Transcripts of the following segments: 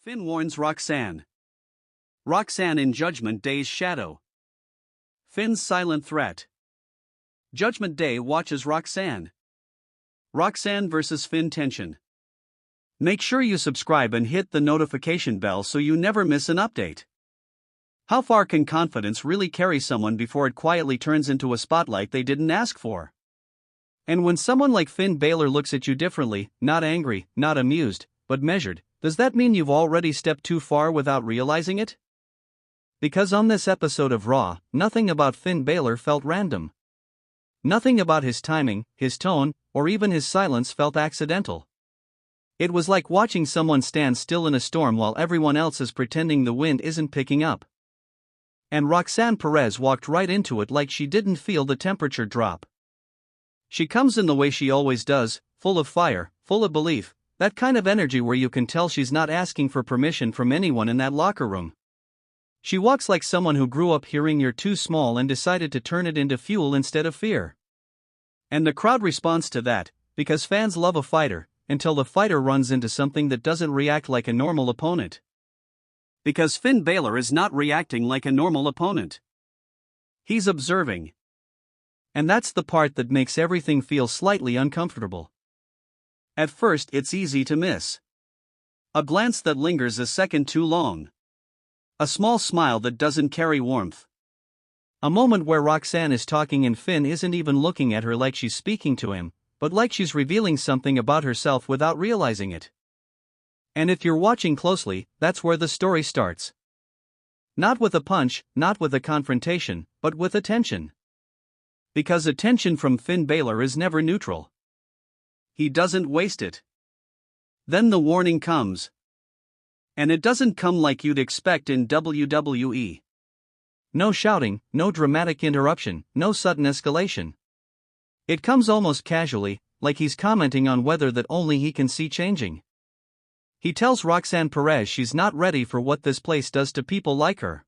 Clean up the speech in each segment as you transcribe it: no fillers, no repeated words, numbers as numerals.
Finn warns Roxanne. Roxanne in Judgment Day's shadow. Finn's silent threat. Judgment Day watches Roxanne. Roxanne vs. Finn tension. Make sure you subscribe and hit the notification bell so you never miss an update. How far can confidence really carry someone before it quietly turns into a spotlight they didn't ask for? And when someone like Finn Bálor looks at you differently, not angry, not amused, but measured, does that mean you've already stepped too far without realizing it? Because on this episode of Raw, nothing about Finn Bálor felt random. Nothing about his timing, his tone, or even his silence felt accidental. It was like watching someone stand still in a storm while everyone else is pretending the wind isn't picking up. And Roxanne Perez walked right into it like she didn't feel the temperature drop. She comes in the way she always does, full of fire, full of belief, that kind of energy where you can tell she's not asking for permission from anyone in that locker room. She walks like someone who grew up hearing "you're too small" and decided to turn it into fuel instead of fear. And the crowd responds to that, because fans love a fighter, until the fighter runs into something that doesn't react like a normal opponent. Because Finn Bálor is not reacting like a normal opponent. He's observing. And that's the part that makes everything feel slightly uncomfortable. At first, it's easy to miss. A glance that lingers a second too long. A small smile that doesn't carry warmth. A moment where Roxanne is talking and Finn isn't even looking at her like she's speaking to him, but like she's revealing something about herself without realizing it. And if you're watching closely, that's where the story starts. Not with a punch, not with a confrontation, but with attention. Because attention from Finn Bálor is never neutral. He doesn't waste it. Then the warning comes. And it doesn't come like you'd expect in WWE. No shouting, no dramatic interruption, no sudden escalation. It comes almost casually, like he's commenting on weather that only he can see changing. He tells Roxanne Perez she's not ready for what this place does to people like her.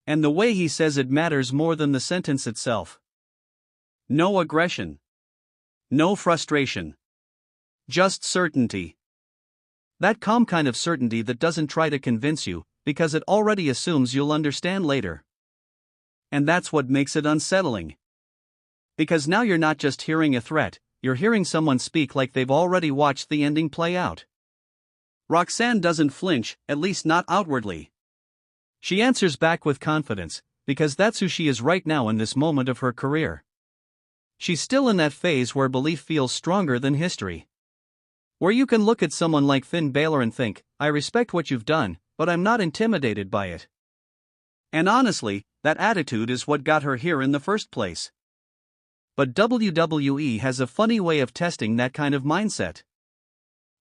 And the way he says it matters more than the sentence itself. No aggression. No frustration. Just certainty. That calm kind of certainty that doesn't try to convince you, because it already assumes you'll understand later. And that's what makes it unsettling. Because now you're not just hearing a threat, you're hearing someone speak like they've already watched the ending play out. Roxanne doesn't flinch, at least not outwardly. She answers back with confidence, because that's who she is right now in this moment of her career. She's still in that phase where belief feels stronger than history. Where you can look at someone like Finn Bálor and think, I respect what you've done, but I'm not intimidated by it. And honestly, that attitude is what got her here in the first place. But WWE has a funny way of testing that kind of mindset.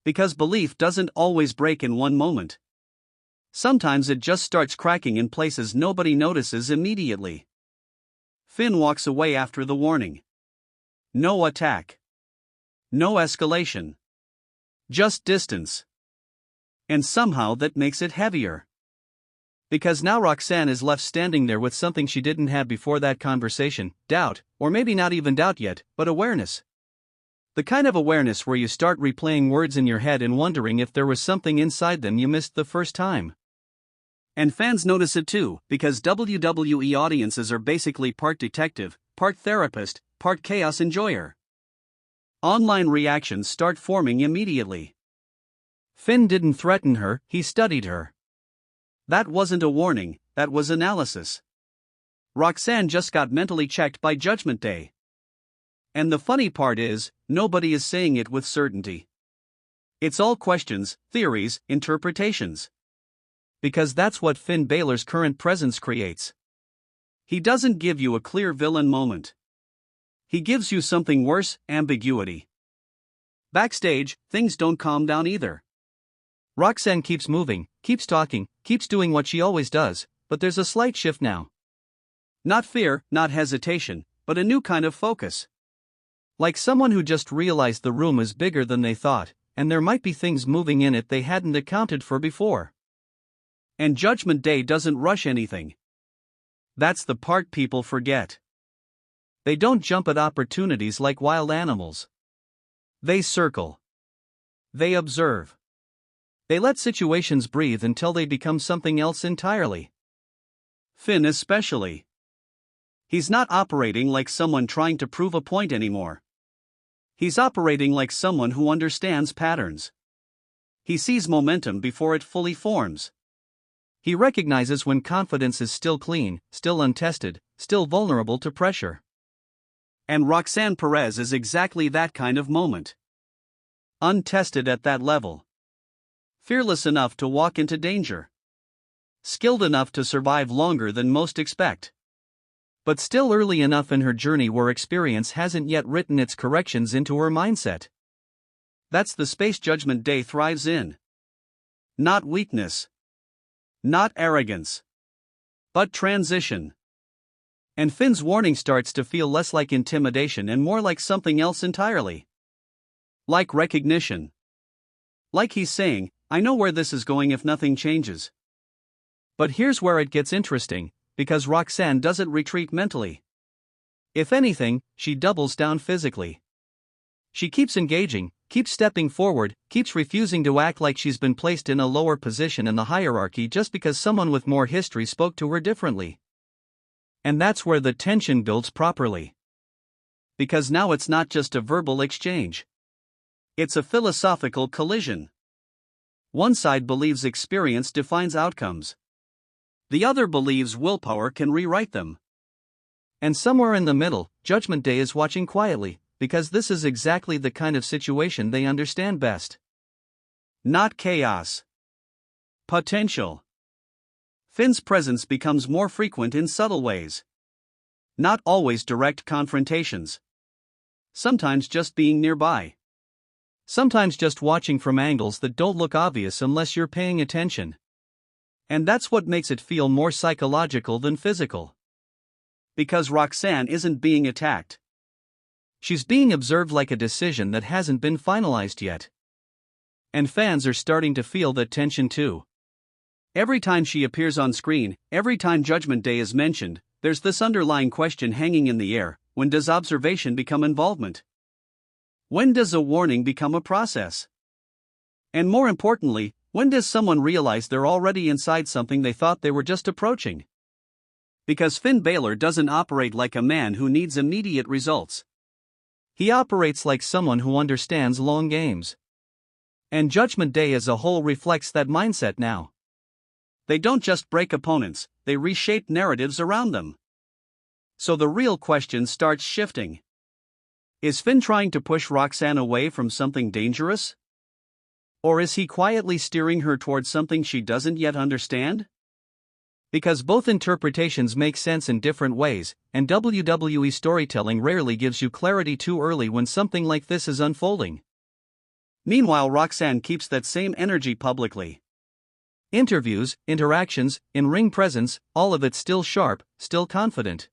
Because belief doesn't always break in one moment. Sometimes it just starts cracking in places nobody notices immediately. Finn walks away after the warning. No attack. No escalation. Just distance. And somehow that makes it heavier. Because now Roxanne is left standing there with something she didn't have before that conversation, doubt, or maybe not even doubt yet, but awareness. The kind of awareness where you start replaying words in your head and wondering if there was something inside them you missed the first time. And fans notice it too, because WWE audiences are basically part detective, part therapist, part chaos enjoyer. Online reactions start forming immediately. Finn didn't threaten her, he studied her. That wasn't a warning, that was analysis. Roxanne just got mentally checked by Judgment Day. And the funny part is, nobody is saying it with certainty. It's all questions, theories, interpretations. Because that's what Finn Bálor's current presence creates. He doesn't give you a clear villain moment. He gives you something worse, ambiguity. Backstage, things don't calm down either. Roxanne keeps moving, keeps talking, keeps doing what she always does, but there's a slight shift now. Not fear, not hesitation, but a new kind of focus. Like someone who just realized the room is bigger than they thought, and there might be things moving in it they hadn't accounted for before. And Judgment Day doesn't rush anything. That's the part people forget. They don't jump at opportunities like wild animals. They circle. They observe. They let situations breathe until they become something else entirely. Finn especially. He's not operating like someone trying to prove a point anymore. He's operating like someone who understands patterns. He sees momentum before it fully forms. He recognizes when confidence is still clean, still untested, still vulnerable to pressure. And Roxanne Perez is exactly that kind of moment. Untested at that level. Fearless enough to walk into danger. Skilled enough to survive longer than most expect. But still early enough in her journey where experience hasn't yet written its corrections into her mindset. That's the space Judgment Day thrives in. Not weakness. Not arrogance. But transition. And Finn's warning starts to feel less like intimidation and more like something else entirely. Like recognition. Like he's saying, I know where this is going if nothing changes. But here's where it gets interesting, because Roxanne doesn't retreat mentally. If anything, she doubles down physically. She keeps engaging, keeps stepping forward, keeps refusing to act like she's been placed in a lower position in the hierarchy just because someone with more history spoke to her differently. And that's where the tension builds properly. Because now it's not just a verbal exchange. It's a philosophical collision. One side believes experience defines outcomes. The other believes willpower can rewrite them. And somewhere in the middle, Judgment Day is watching quietly, because this is exactly the kind of situation they understand best. Not chaos. Potential. Finn's presence becomes more frequent in subtle ways. Not always direct confrontations. Sometimes just being nearby. Sometimes just watching from angles that don't look obvious unless you're paying attention. And that's what makes it feel more psychological than physical. Because Roxanne isn't being attacked. She's being observed like a decision that hasn't been finalized yet. And fans are starting to feel that tension too. Every time she appears on screen, every time Judgment Day is mentioned, there's this underlying question hanging in the air: when does observation become involvement? When does a warning become a process? And more importantly, when does someone realize they're already inside something they thought they were just approaching? Because Finn Bálor doesn't operate like a man who needs immediate results. He operates like someone who understands long games. And Judgment Day as a whole reflects that mindset now. They don't just break opponents, they reshape narratives around them. So the real question starts shifting. Is Finn trying to push Roxanne away from something dangerous? Or is he quietly steering her towards something she doesn't yet understand? Because both interpretations make sense in different ways, and WWE storytelling rarely gives you clarity too early when something like this is unfolding. Meanwhile, Roxanne keeps that same energy publicly. Interviews, interactions, in-ring presence, all of it still sharp, still confident.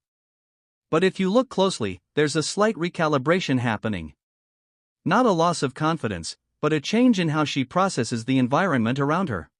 But if you look closely, there's a slight recalibration happening. Not a loss of confidence, but a change in how she processes the environment around her.